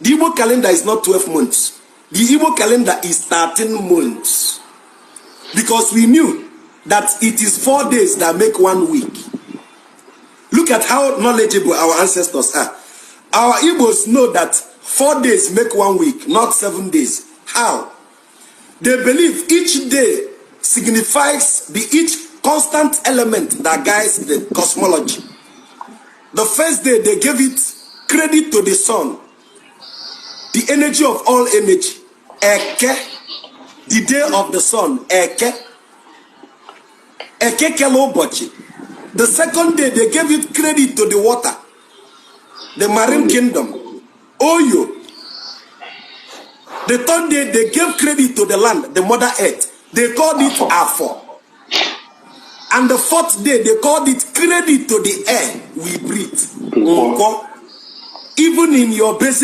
The Igbo calendar is not 12 months. The Igbo calendar is 13 months. Because we knew that it is 4 days that make 1 week. Look at how knowledgeable our ancestors are. Our Igbos know that 4 days make 1 week, not 7 days. How? They believe each day signifies each constant element that guides the cosmology. The first day, they gave it credit to the sun, the energy of all energy. Eke, the day of the sun. Eke. Eke kelobochi. The second day, they gave it credit to the water, the marine kingdom. Oyo. The third day, they gave credit to the land, the mother earth. They called it Afo. And the fourth day, they called it credit to the air we breathe. Even in your basic